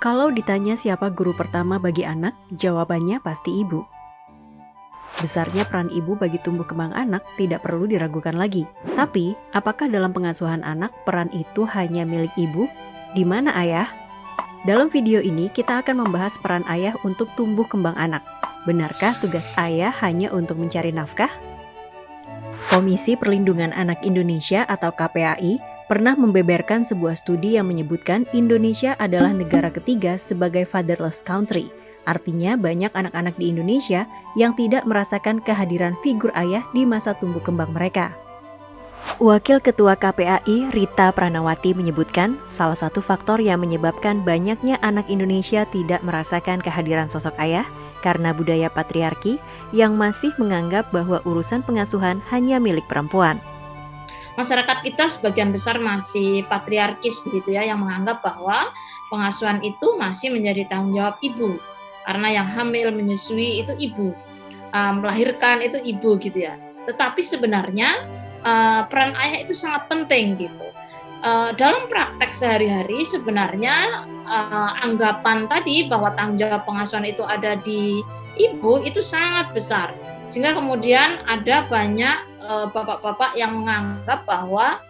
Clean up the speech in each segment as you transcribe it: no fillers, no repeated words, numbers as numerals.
Kalau ditanya siapa guru pertama bagi anak, jawabannya pasti ibu. Besarnya peran ibu bagi tumbuh kembang anak tidak perlu diragukan lagi. Tapi, apakah dalam pengasuhan anak peran itu hanya milik ibu? Di mana ayah? Dalam video ini kita akan membahas peran ayah untuk tumbuh kembang anak. Benarkah tugas ayah hanya untuk mencari nafkah? Komisi Perlindungan Anak Indonesia atau KPAI pernah membeberkan sebuah studi yang menyebutkan Indonesia adalah negara ketiga sebagai fatherless country. Artinya banyak anak-anak di Indonesia yang tidak merasakan kehadiran figur ayah di masa tumbuh kembang mereka. Wakil Ketua KPAI Rita Pranawati menyebutkan salah satu faktor yang menyebabkan banyaknya anak Indonesia tidak merasakan kehadiran sosok ayah karena budaya patriarki yang masih menganggap bahwa urusan pengasuhan hanya milik perempuan. Masyarakat kita sebagian besar masih patriarkis begitu ya, yang menganggap bahwa pengasuhan itu masih menjadi tanggung jawab ibu. Karena yang hamil menyusui itu ibu, melahirkan itu ibu gitu ya. Tetapi sebenarnya peran ayah itu sangat penting gitu. Dalam praktek sehari-hari sebenarnya anggapan tadi bahwa tanggung jawab pengasuhan itu ada di ibu itu sangat besar. Sehingga kemudian ada banyak bapak-bapak yang menganggap bahwa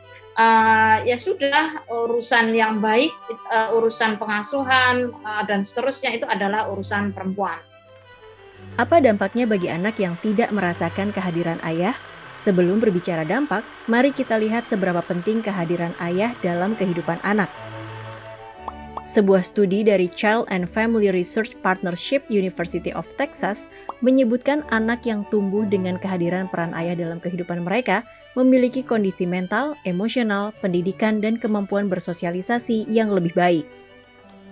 ya sudah urusan yang baik, urusan pengasuhan dan seterusnya itu adalah urusan perempuan. Apa dampaknya bagi anak yang tidak merasakan kehadiran ayah? Sebelum berbicara dampak, mari kita lihat seberapa penting kehadiran ayah dalam kehidupan anak. Sebuah studi dari Child and Family Research Partnership University of Texas menyebutkan anak yang tumbuh dengan kehadiran peran ayah dalam kehidupan mereka memiliki kondisi mental, emosional, pendidikan, dan kemampuan bersosialisasi yang lebih baik.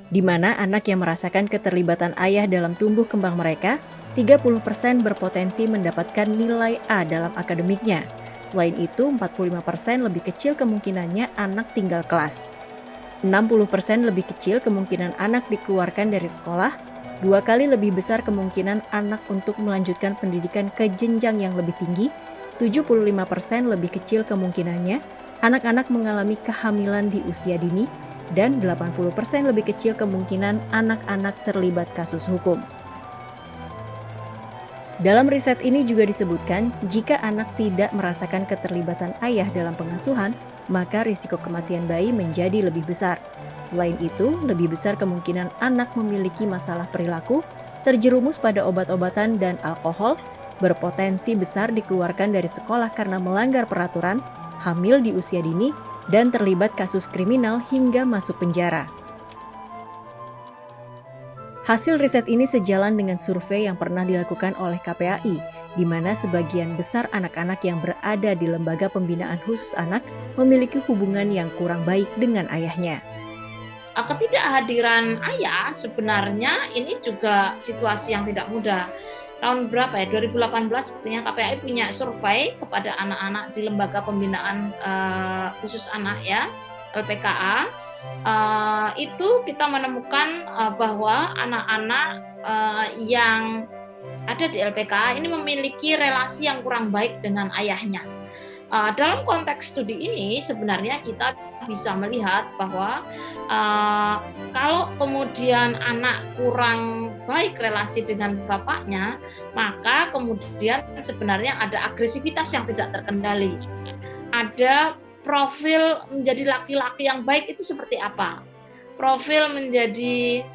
Di mana anak yang merasakan keterlibatan ayah dalam tumbuh kembang mereka, 30% berpotensi mendapatkan nilai A dalam akademiknya. Selain itu, 45% lebih kecil kemungkinannya anak tinggal kelas. 60% lebih kecil kemungkinan anak dikeluarkan dari sekolah, 2 kali lebih besar kemungkinan anak untuk melanjutkan pendidikan ke jenjang yang lebih tinggi, 75% lebih kecil kemungkinannya anak-anak mengalami kehamilan di usia dini, dan 80% lebih kecil kemungkinan anak-anak terlibat kasus hukum. Dalam riset ini juga disebutkan, jika anak tidak merasakan keterlibatan ayah dalam pengasuhan, maka risiko kematian bayi menjadi lebih besar. Selain itu, lebih besar kemungkinan anak memiliki masalah perilaku, terjerumus pada obat-obatan dan alkohol, berpotensi besar dikeluarkan dari sekolah karena melanggar peraturan, hamil di usia dini, dan terlibat kasus kriminal hingga masuk penjara. Hasil riset ini sejalan dengan survei yang pernah dilakukan oleh KPAI, di mana sebagian besar anak-anak yang berada di lembaga pembinaan khusus anak memiliki hubungan yang kurang baik dengan ayahnya. Ketidakhadiran ayah sebenarnya ini juga situasi yang tidak mudah. Tahun berapa ya? 2018 sepertinya KPAI punya survei kepada anak-anak di lembaga pembinaan khusus anak ya, LPKA. Itu kita menemukan bahwa anak-anak yang ada di LPKA ini memiliki relasi yang kurang baik dengan ayahnya. Dalam konteks studi ini sebenarnya kita bisa melihat bahwa kalau kemudian anak kurang baik relasi dengan bapaknya, maka kemudian sebenarnya ada agresivitas yang tidak terkendali. Ada profil menjadi laki-laki yang baik itu seperti apa? Profil menjadi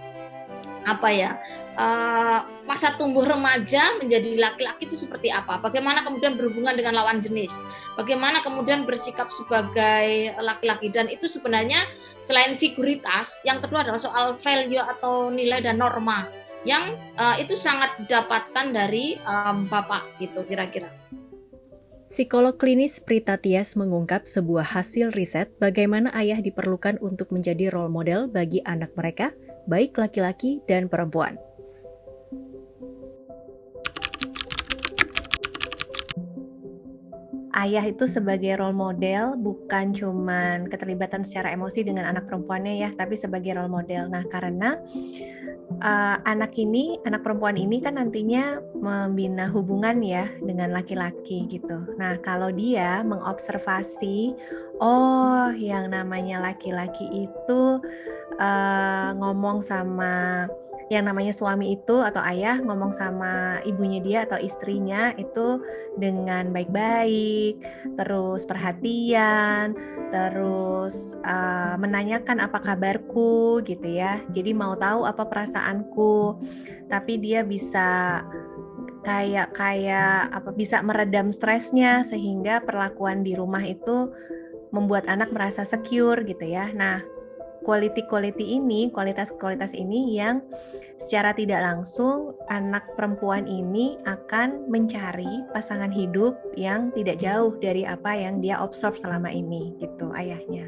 masa tumbuh remaja menjadi laki-laki itu seperti apa? Bagaimana kemudian berhubungan dengan lawan jenis? Bagaimana kemudian bersikap sebagai laki-laki? Dan itu sebenarnya selain figuritas, yang kedua adalah soal value atau nilai dan norma yang itu sangat didapatkan dari bapak gitu kira-kira. Psikolog klinis Prita Tias mengungkap sebuah hasil riset bagaimana ayah diperlukan untuk menjadi role model bagi anak mereka, baik laki-laki dan perempuan. Ayah itu sebagai role model bukan cuman keterlibatan secara emosi dengan anak perempuannya ya, tapi sebagai role model. Nah, karena anak perempuan ini kan nantinya membina hubungan ya dengan laki-laki gitu. Nah, kalau dia mengobservasi Oh, yang namanya laki-laki itu ngomong sama yang namanya suami itu atau ayah ngomong sama ibunya dia atau istrinya itu dengan baik-baik, terus perhatian, terus menanyakan apa kabarku gitu ya. Jadi mau tahu apa perasaanku, tapi dia bisa kayak apa bisa meredam stresnya sehingga perlakuan di rumah itu membuat anak merasa secure gitu ya. Nah, kualitas-kualitas ini yang secara tidak langsung anak perempuan ini akan mencari pasangan hidup yang tidak jauh dari apa yang dia observe selama ini gitu ayahnya.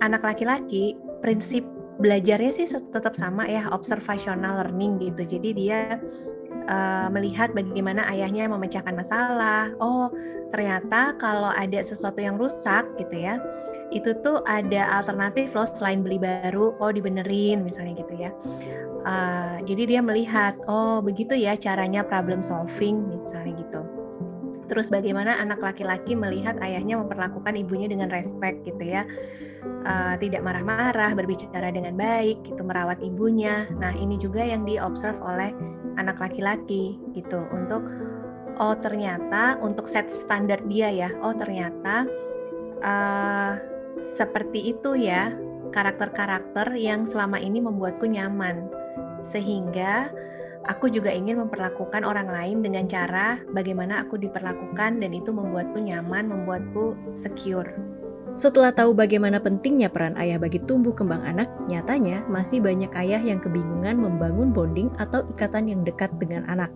Anak laki-laki prinsip belajarnya sih tetap sama ya, observational learning gitu. Jadi dia melihat bagaimana ayahnya memecahkan masalah. Oh, ternyata kalau ada sesuatu yang rusak gitu ya, itu tuh ada alternatif loh selain beli baru. Oh, dibenerin misalnya gitu ya. Jadi dia melihat, oh begitu ya caranya problem solving misalnya gitu. Terus bagaimana anak laki-laki melihat ayahnya memperlakukan ibunya dengan respect gitu ya. Tidak marah-marah, berbicara dengan baik gitu, merawat ibunya. Nah, ini juga yang diobserve oleh anak laki-laki gitu untuk oh ternyata untuk set standar dia ya. Oh ternyata seperti itu ya karakter-karakter yang selama ini membuatku nyaman. Sehingga aku juga ingin memperlakukan orang lain dengan cara bagaimana aku diperlakukan dan itu membuatku nyaman, membuatku secure. Setelah tahu bagaimana pentingnya peran ayah bagi tumbuh kembang anak, nyatanya masih banyak ayah yang kebingungan membangun bonding atau ikatan yang dekat dengan anak.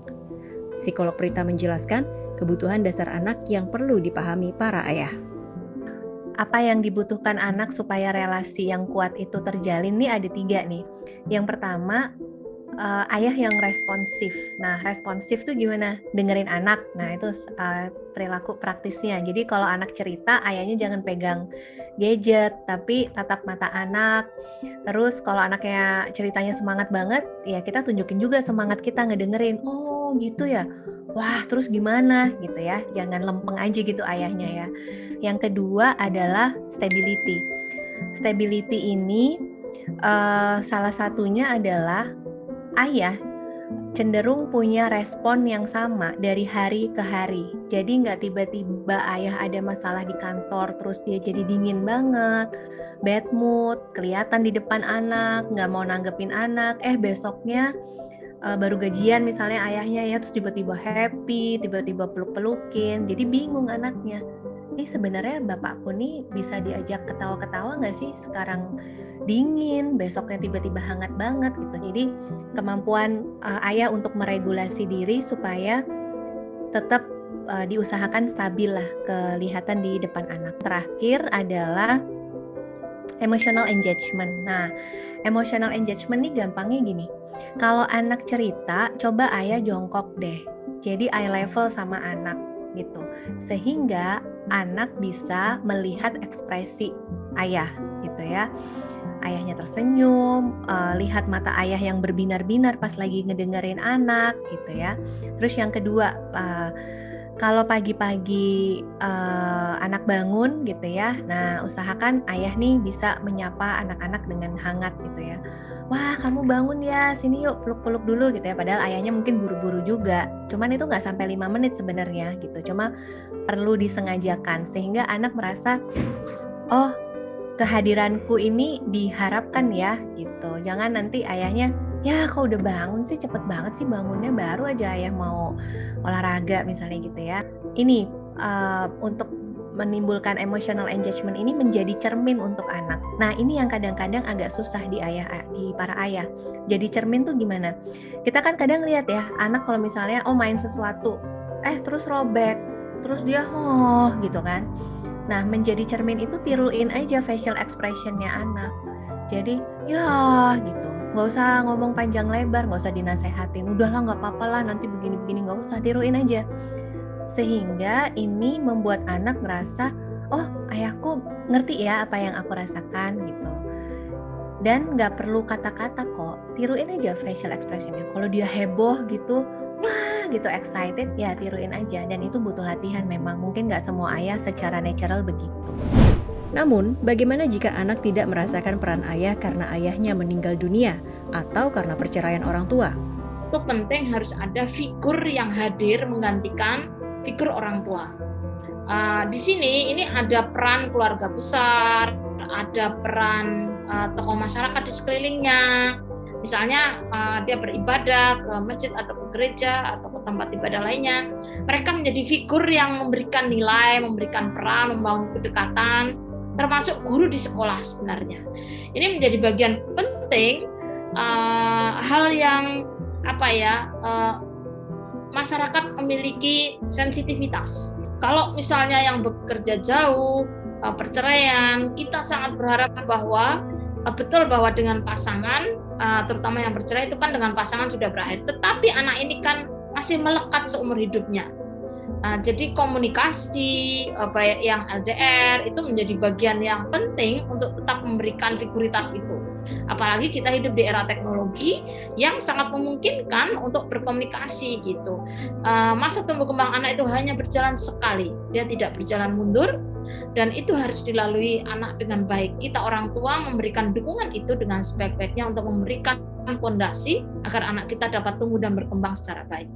Psikolog Prita menjelaskan kebutuhan dasar anak yang perlu dipahami para ayah. Apa yang dibutuhkan anak supaya relasi yang kuat itu terjalin nih ada 3 nih. Yang pertama, ayah yang responsif. Nah, responsif tuh gimana? Dengerin anak. Nah, itu perilaku praktisnya. Jadi kalau anak cerita, ayahnya jangan pegang gadget, tapi tatap mata anak. Terus kalau anaknya ceritanya semangat banget, ya kita tunjukin juga semangat kita ngedengerin. Oh, gitu ya. Wah, terus gimana gitu ya. Jangan lempeng aja gitu ayahnya ya. Yang kedua adalah stability. Stability ini salah satunya adalah ayah cenderung punya respon yang sama dari hari ke hari. Jadi nggak tiba-tiba ayah ada masalah di kantor terus dia jadi dingin banget, bad mood, kelihatan di depan anak, nggak mau nanggepin anak. Besoknya baru gajian misalnya ayahnya ya terus tiba-tiba happy, tiba-tiba peluk-pelukin. Jadi bingung anaknya. Sebenarnya bapakku nih bisa diajak ketawa-ketawa nggak sih? Sekarang dingin, besoknya tiba-tiba hangat banget gitu. Jadi kemampuan ayah untuk meregulasi diri supaya tetap diusahakan stabil lah kelihatan di depan anak. Terakhir adalah emotional engagement. Nah, emotional engagement nih gampangnya gini. Kalau anak cerita, coba ayah jongkok deh. Jadi eye level sama anak gitu. Sehingga anak bisa melihat ekspresi ayah gitu ya. Ayahnya tersenyum, lihat mata ayah yang berbinar-binar pas lagi ngedengerin anak gitu ya. Terus yang kedua, kalau pagi-pagi anak bangun gitu ya, nah usahakan ayah nih bisa menyapa anak-anak dengan hangat gitu ya. Wah kamu bangun ya, sini yuk peluk-peluk dulu gitu ya. Padahal ayahnya mungkin buru-buru juga, cuman itu nggak sampai 5 menit sebenarnya gitu. Cuma perlu disengajakan sehingga anak merasa, oh kehadiranku ini diharapkan ya gitu. Jangan nanti ayahnya, ya kau udah bangun sih cepet banget sih bangunnya, baru aja ayah mau olahraga misalnya gitu ya. Ini untuk menimbulkan emotional engagement ini menjadi cermin untuk anak. Nah ini yang kadang-kadang agak susah di para ayah. Jadi cermin tuh gimana? Kita kan kadang lihat ya anak kalau misalnya main sesuatu, terus robek, terus dia gitu kan. Nah, menjadi cermin itu tiruin aja facial expression-nya anak. Jadi, ya gitu. Nggak usah ngomong panjang lebar, nggak usah dinasehatin. Udahlah nggak apa-apa lah, nanti begini-begini, nggak usah, tiruin aja. Sehingga ini membuat anak ngerasa, oh ayahku ngerti ya apa yang aku rasakan gitu. Dan nggak perlu kata-kata kok, tiruin aja facial expression-nya. Kalau dia heboh gitu, wah gitu excited, ya tiruin aja. Dan itu butuh latihan memang. Mungkin nggak semua ayah secara natural begitu. Namun, bagaimana jika anak tidak merasakan peran ayah karena ayahnya meninggal dunia atau karena perceraian orang tua? Itu penting harus ada figur yang hadir menggantikan figur orang tua. Di sini ini ada peran keluarga besar, ada peran tokoh masyarakat di sekelilingnya. Misalnya dia beribadah ke masjid atau ke gereja atau ke tempat ibadah lainnya. Mereka menjadi figur yang memberikan nilai, memberikan peran, membangun kedekatan, termasuk guru di sekolah sebenarnya. Ini menjadi bagian penting, hal yang masyarakat memiliki sensitivitas. Kalau misalnya yang bekerja jauh, perceraian, kita sangat berharap bahwa betul bahwa dengan pasangan, terutama yang bercerai itu kan dengan pasangan sudah berakhir. Tetapi anak ini kan masih melekat seumur hidupnya. Jadi komunikasi, baik yang LDR itu menjadi bagian yang penting untuk tetap memberikan figuritas itu. Apalagi kita hidup di era teknologi yang sangat memungkinkan untuk berkomunikasi gitu. Masa tumbuh kembang anak itu hanya berjalan sekali, dia tidak berjalan mundur, dan itu harus dilalui anak dengan baik. Kita orang tua memberikan dukungan itu dengan sebaik-baiknya untuk memberikan fondasi agar anak kita dapat tumbuh dan berkembang secara baik.